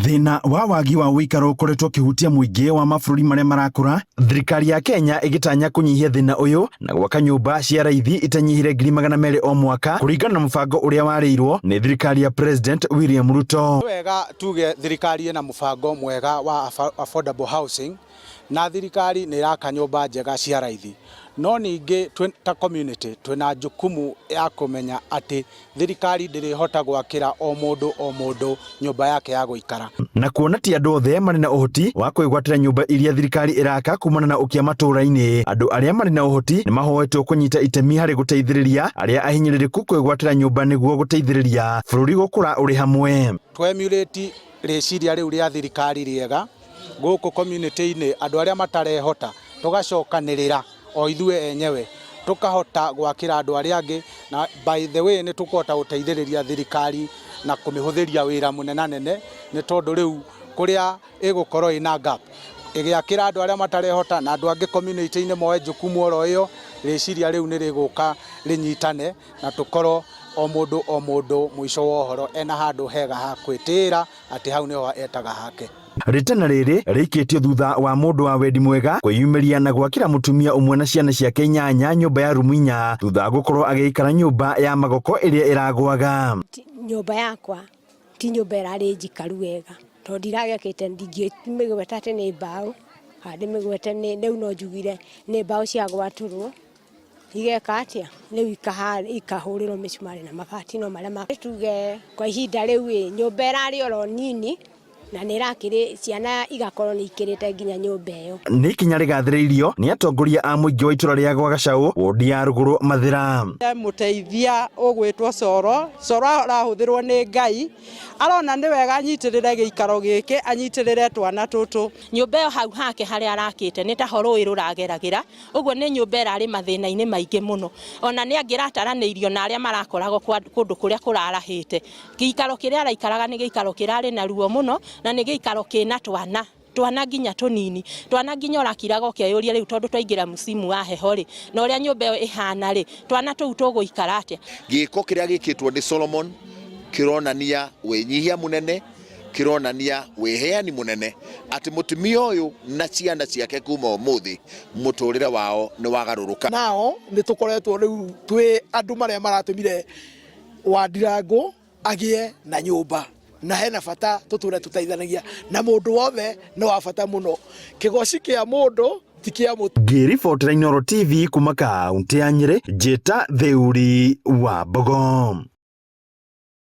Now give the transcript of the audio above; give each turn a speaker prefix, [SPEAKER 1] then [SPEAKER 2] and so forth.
[SPEAKER 1] Thina wa wagi wa wikaro ukoretwo kihutia muingi wa mabũrũri maria marakũra, thirikari ya Kenya igitanya kunyihia thina uyu na gwaka nyumba cia raithi itanyihire 200,000 o mwaka kuringana na mubango uria warĩirwo ni thirikari ya President William Ruto.
[SPEAKER 2] Wega tuge thirikari ina mubango mwega wa affordable housing na thirikari ni iraka nyumba njega cia raithi, no ningi ta community twina jukumu ya kumenya ati thirikari ndirihota gwakira o mundu nyumba yake ya guikara,
[SPEAKER 1] na kuona ti andu othe mari na uhoti wa kwigwatira nyumba iria thirikari iraka kumana na ukia matũra-inĩ. Andu aria mari na uhoti ni mahoetwo kunyita itemi hari guteithĩrĩria aria ahinyĩrĩrĩku kwigwatira nyumba niguo guteithĩrĩria bũrũri gukũra uri hamwe.
[SPEAKER 2] Twemulate rĩciria rĩu rĩa thirikari rĩega guku community-inĩ, andu aria matarehota tugacokanĩrĩra o ithuĩ enyewe tukahota gwakira andu aria angi, na by the way ni tukota guteithĩrĩria thirikari na kumihuthiria wira munenanene ni tondu riu kuria igukorwo ina gap igiakira andu aria matarehota na andu angi community-inĩ moe jukumu oro iyo, rĩciria riu ni riguka rinyitane na tukorwo o mundu mwisho wa uhoro ena handu hega ha kwitira ati hau niho etaga hake.
[SPEAKER 1] Ritana riri rikitio thutha wa mundu wa wendi mwega kwiyumiria na gwakira mutumia umwe na ciana ciake 8 nyumba ya rumu 4 thutha gukorwo agiikara nyumba ya magoko iria iragwaga.
[SPEAKER 3] Nyumba yakwa ti nyumba irari njikaru wega tondu ndiragekete ndingimigweta ati ni mbao handi migwete ni riu no njugire ni mbao cia gwaturwo igeka atia riu ikahurirwo micumari na mabati no maria tuge kwa ihinda riu nyumba irari oro nini na nirakire ciana igakorwo ni ikirite nginya nyumba iyo. Ni
[SPEAKER 1] kinya rigathiriirio ni atongoria a muingi wa itura ria gwa Gacau wodi ya Ruguru Mathira.
[SPEAKER 4] Muteithia ugwitwo Coro arahuthirwo ni Ngai, arona ni wega anyitirire giikaro giki anyitirire twana tutu.
[SPEAKER 5] Nyumba iyo hau hake haria arakite ni ta horoi rurageragira, uguo ni nyumba irari mathina-ini maingi muno, ona ni angirataraniirio na aria marakoragwo kundu kuria kurarahite. Giikaro kiria araikaraga ni giikaro kirari na ruo muno na ni giikaro kina twana nginya tunini, twana nginya orakiraga ukeyuria riu tondu twaingira musimu wa heho ri na uria nyumba iyo ihana ri twana tuu tuguikara atia.
[SPEAKER 6] Giko kiria gikitwo ni Solomon kironania wenyihia munene, kironania weheani munene, ati mutumia uyu na ciana ciake kuma umuthi muturire wao ni wagaruruka.
[SPEAKER 7] Nao ni tukoretwo riu twi andu maria maratumire Wandirangu agie na nyumba na hena bata tuture tutaithanagia na mundu wothe no wa bata muno, kigoci kia mundu ti kia mutu.
[SPEAKER 1] Ngiribotera Inooro TV kuma kaunti ya Nyeri, njita Theuri wa Mbogo.